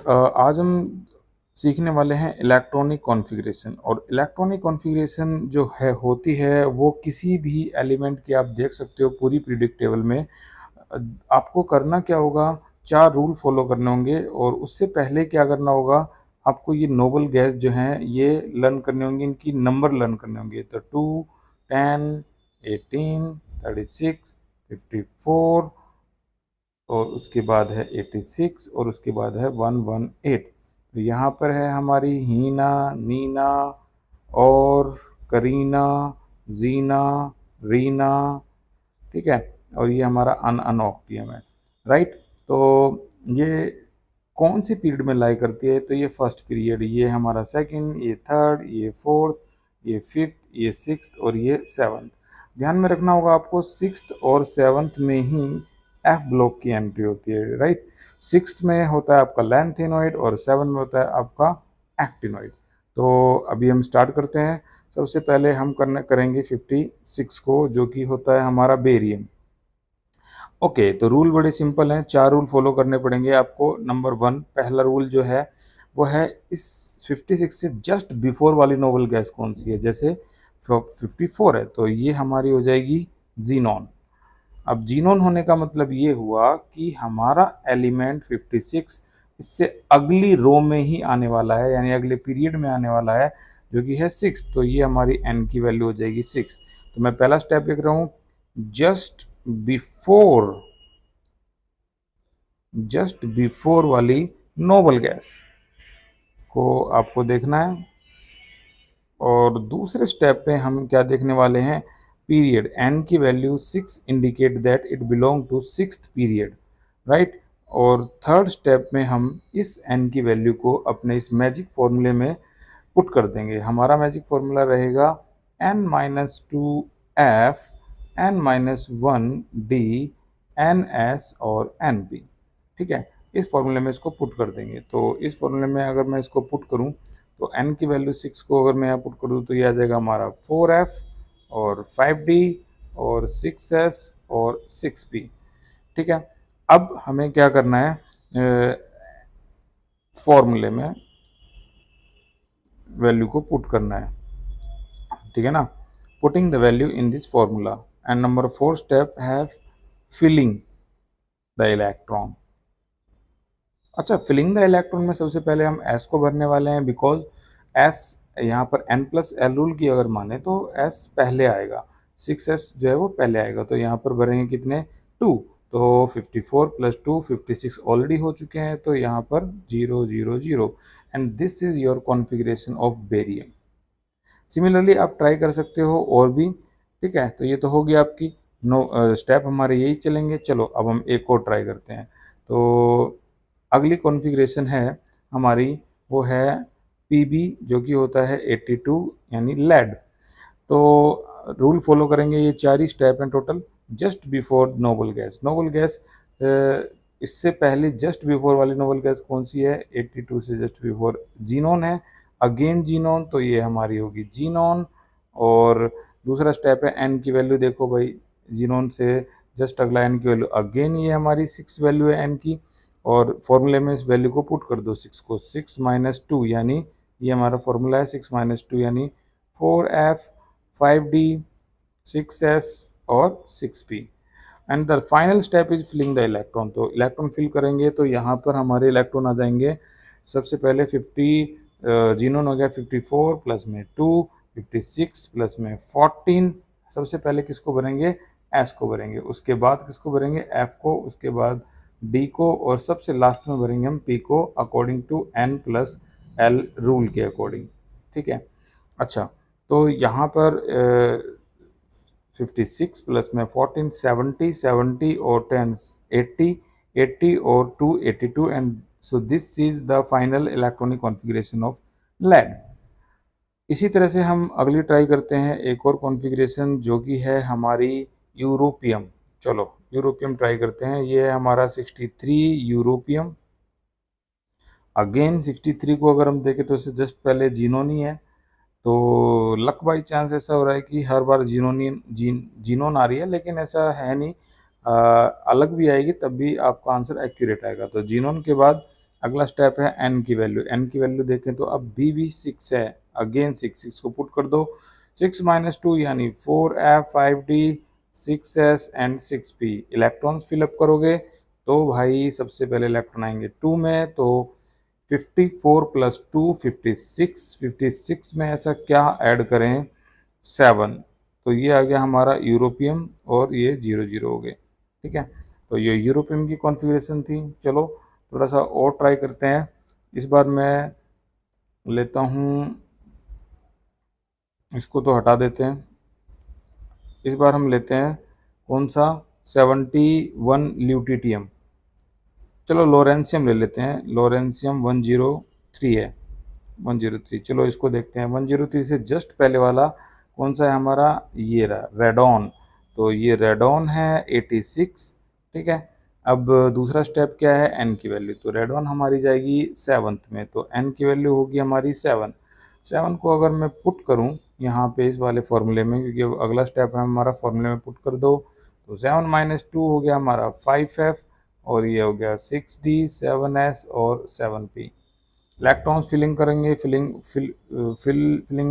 आज हम सीखने वाले हैं इलेक्ट्रॉनिक कॉन्फ़िगरेशन। और इलेक्ट्रॉनिक कॉन्फ़िगरेशन जो है होती है वो किसी भी एलिमेंट की आप देख सकते हो पूरी पीरियोडिक टेबल में। अ, आपको करना क्या होगा, 4 रूल फ़ॉलो करने होंगे और उससे पहले क्या करना होगा, आपको ये नोबल गैस जो हैं ये लर्न करने होंगे, इनकी नंबर लर्न करने होंगे। तो 2, 10, 18, 36, 54 और उसके बाद है 86 और उसके बाद है 118। तो यहाँ पर है हमारी हीना, नीना और करीना, जीना, रीना, ठीक है। और ये हमारा अनऑक्टियम है, राइट। तो ये कौन सी पीरियड में लाई करती है, तो ये फर्स्ट पीरियड, ये हमारा सेकंड, ये थर्ड, ये फोर्थ, ये फिफ्थ, ये सिक्स्थ और ये सेवन्थ। ध्यान में रखना होगा आपको, सिक्स्थ और सेवन्थ में ही एफ ब्लॉक की एंट्री होती है, राइट। सिक्स्थ में होता है आपका लैंथेनोइड और सेवन में होता है आपका एक्टिनोइड। तो अभी हम स्टार्ट करते हैं। सबसे पहले हम करेंगे 56 को, जो कि होता है हमारा बेरियम। ओके, तो रूल बड़े सिंपल हैं, 4 रूल फॉलो करने पड़ेंगे आपको। नंबर 1, पहला रूल जो है वो है, इस 56 से जस्ट बिफोर वाली नोबल गैस कौन सी है। जैसे 54 है तो ये हमारी हो जाएगी जीनॉन। अब जीनॉन होने का मतलब ये हुआ कि हमारा एलिमेंट 56 इससे अगली रो में ही आने वाला है, यानी अगले पीरियड में आने वाला है, जो कि है 6। तो ये हमारी एन की वैल्यू हो जाएगी 6। तो मैं पहला स्टेप लिख रहा हूँ, जस्ट बिफोर जस्ट बिफोर वाली नोबल गैस को आपको देखना है। और दूसरे स्टेप पे हम क्या देखने वाले हैं, पीरियड एन की value 6 indicate that it belong to sixth period, right. और थर्ड स्टेप में हम इस एन की वैल्यू को अपने इस मैजिक फॉर्मूले में पुट कर देंगे। हमारा मैजिक फॉर्मूला रहेगा n-2f n-1d ns और np, ठीक है। इस फॉर्मूले में इसको पुट कर देंगे। तो इस फॉर्मूले में अगर मैं इसको पुट करूं तो n की वैल्यू 6 को अगर मैं यहाँ पुट कर दूँ तो ये आ जाएगा हमारा 4f और 5d और 6s और 6p, ठीक है। अब हमें क्या करना है, फॉर्मूले में वैल्यू को पुट करना है, ठीक है ना। Putting the value in this formula and number 4 step have filling the electron. अच्छा, फिलिंग द इलेक्ट्रॉन में सबसे पहले हम एस को भरने वाले हैं, बिकॉज एस यहाँ पर एन प्लस एल रूल की अगर माने तो एस पहले आएगा, 6s जो है वो पहले आएगा। तो यहाँ पर भरेंगे कितने, 2। तो 54 प्लस 2 56 ऑलरेडी हो चुके हैं, तो यहाँ पर 0 0 0 and this is your configuration of barium. Similarly आप ट्राई कर सकते हो और भी, ठीक है। तो ये तो होगी आपकी स्टेप हमारे यही चलेंगे। चलो अब हम एक और ट्राई करते हैं। तो अगली कॉन्फ़िगरेशन है हमारी, वो है पीबी, जो कि होता है 82 यानी लेड। तो रूल फॉलो करेंगे, ये 4 ही स्टेप हैं total. Just before noble gas, noble gas इससे पहले जस्ट बिफोर वाली नोबल गैस कौन सी है, 82 से जस्ट बिफोर जीनोन है। अगेन जीनोन, तो ये हमारी होगी जीनोन। और दूसरा स्टेप है एन की वैल्यू, देखो भाई जीनोन से जस्ट अगला एन की वैल्यू, अगेन ये हमारी 6 वैल्यू है एन की। और फॉर्मूले में इस वैल्यू को पुट कर दो, 6 को, 6 माइनस 2 यानी ये हमारा फॉर्मूला है, 6 माइनस 2 यानी 4f 5d 6s और 6p। And the final step is filling the electron. तो इलेक्ट्रॉन फिल करेंगे तो यहाँ पर हमारे इलेक्ट्रॉन आ जाएंगे। सबसे पहले 50 जीनोन हो गया, 54 प्लस में 2 56 प्लस में 14। सबसे पहले किसको भरेंगे, एस को भरेंगे, उसके बाद किसको भरेंगे, एफ को, उसके बाद डी को, और सबसे लास्ट में भरेंगे हम पी को, according to n plus l rule के अकॉर्डिंग, ठीक है। अच्छा, तो यहाँ पर 56 प्लस में 14 70 70 और 10 80 80 और 2 82 and so this is the final electronic configuration of lead. इसी तरह से हम अगली ट्राई करते हैं एक और कॉन्फ़िगरेशन, जो कि है हमारी यूरोपियम। चलो यूरोपियम ट्राई करते हैं। ये है हमारा 63 यूरोपियम। अगेन 63 को अगर हम देखें तो इससे जस्ट पहले जीनोन ही है। तो लक बाई चांस ऐसा हो रहा है कि हर बार जीनोन आ रही है, लेकिन ऐसा है नहीं, अलग भी आएगी तब भी आपका आंसर एक्यूरेट आएगा। तो जीनोन के बाद अगला स्टेप है एन की वैल्यू। एन की वैल्यू देखें तो अब बी भी 6 है, अगेन 6 को पुट कर दो। 6 - 2 यानी 4f 5d 6s and 6p। Electrons fill up करोगे तो भाई सबसे पहले इलेक्ट्रॉन आएंगे 2 में, तो 54 + 2 56। 56 में ऐसा क्या ऐड करें, 7। तो ये आ गया हमारा यूरोपियम और ये 0 0 हो गए। ठीक है, तो ये यूरोपियम की कॉन्फ़िगरेशन थी। चलो थोड़ा सा और ट्राई करते हैं। इस बार मैं लेता हूँ, इसको तो हटा देते हैं। इस बार हम लेते हैं कौन सा, 71 ल्यूटिटियम। चलो लोरेंशियम ले लेते हैं, लोरेंशियम 103 है, 103। चलो इसको देखते हैं। 103 से जस्ट पहले वाला कौन सा है हमारा, ये रहा रेडॉन। तो ये रेडॉन है 86। ठीक है, अब दूसरा स्टेप क्या है, एन की वैल्यू। तो रेडॉन हमारी जाएगी 7th में, तो एन की वैल्यू होगी हमारी 7। 7 को अगर मैं पुट करूं यहाँ पे इस वाले फॉर्मूले में, क्योंकि अगला स्टेप है हमारा फॉर्मूले में पुट कर दो, तो 7 - 2 हो गया हमारा 5f, और ये हो गया 6d 7s और 7p। इलेक्ट्रॉन्स फिलिंग करेंगे, फिलिंग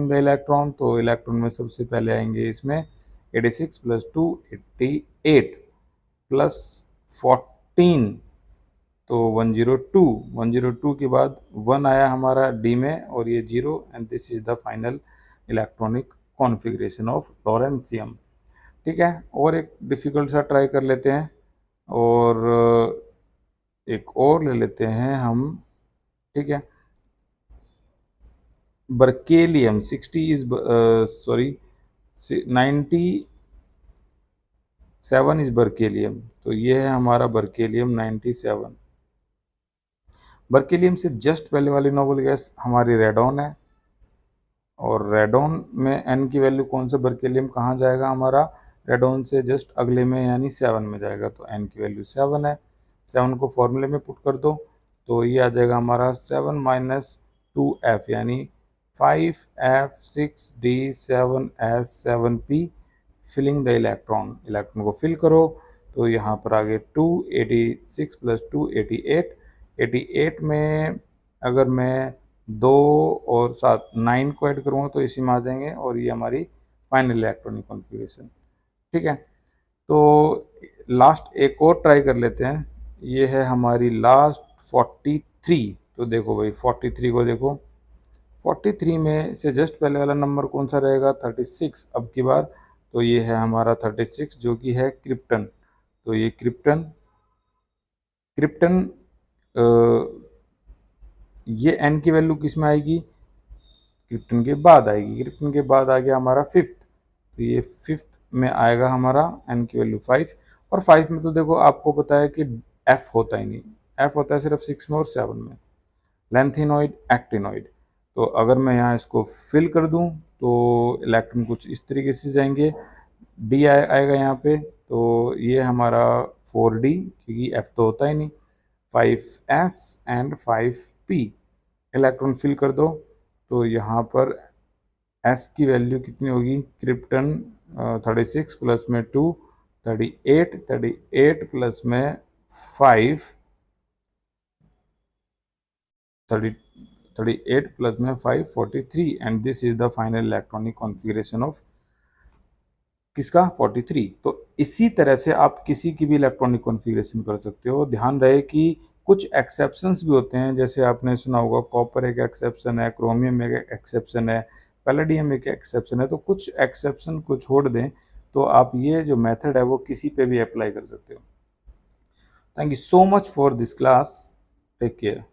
द इलेक्ट्रॉन। तो इलेक्ट्रॉन में सबसे पहले आएंगे इसमें 86 + 2 88 प्लस 14, तो 102। 102 के बाद 1 आया हमारा डी में और ये 0, and this is the final electronic configuration of lawrencium. ठीक है, और एक डिफ़िकल्ट सा ट्राई कर लेते हैं, और एक और ले लेते हैं हम। ठीक है, berkelium 60 is sorry 97 is berkelium. तो ये है हमारा बर्केलियम 97। बर्केलियम से जस्ट पहले वाली नोबल गैस हमारी रेडॉन है, और रेडॉन में एन की वैल्यू कौन सा, बर्केलियम कहाँ जाएगा हमारा, रेडॉन से जस्ट अगले में यानी 7 में जाएगा। तो एन की वैल्यू 7 है। 7 को फॉर्मूले में पुट कर दो, तो ये आ जाएगा हमारा 7 - 2f यानी 5f 6d 7s 7p। Filling the electron, electron को फिल करो। तो यहाँ पर आगे 286 + 2 88। 88 में अगर मैं 2 और 7 9 को ऐड करूँगा तो इसी में आ जाएंगे, और ये हमारी फाइनल इलेक्ट्रॉनिक कॉन्फ़िगरेशन। ठीक है, तो लास्ट एक और ट्राई कर लेते हैं। ये है हमारी लास्ट 43। तो देखो भाई 43 को देखो, 43 में से जस्ट पहले वाला नंबर कौन सा रहेगा, 36 अब की बार। तो ये है हमारा 36 जो कि है क्रिप्टन। तो ये क्रिप्टन, क्रिप्टन ये एन की वैल्यू किस में आएगी, क्रिप्टन के बाद आएगी। क्रिप्टन के बाद आ गया हमारा 5th, तो ये 5th में आएगा हमारा एन की वैल्यू 5। और 5 में तो देखो आपको पता है कि एफ होता ही नहीं, एफ होता है सिर्फ 6 में और 7 में, लैंथेनॉइड एक्टिनॉइड। तो अगर मैं यहाँ इसको फिल कर दूँ तो इलेक्ट्रॉन कुछ इस तरीके से जाएंगे, डी आएगा यहाँ पे। तो ये हमारा 4d, क्योंकि एफ तो होता ही नहीं, 5s and 5p। Electron fill कर दो, तो यहाँ पर एस की वैल्यू कितनी होगी, क्रिप्टन 36 प्लस में 2 38, 38 प्लस में 5 38 प्लस में 5 43, and this is the final electronic configuration of किसका, 43। तो इसी तरह से आप किसी की भी इलेक्ट्रॉनिक कॉन्फ़िगरेशन कर सकते हो। ध्यान रहे कि कुछ एक्सेप्शंस भी होते हैं, जैसे आपने सुना होगा कॉपर एक एक्सेप्शन है, क्रोमियम एक एक्सेप्शन है, पैलेडियम एक एक्सेप्शन है। तो कुछ एक्सेप्शन को छोड़ दें तो आप ये जो मेथड है वो किसी पे भी अप्लाई कर सकते हो। Thank you so much for this class, take care.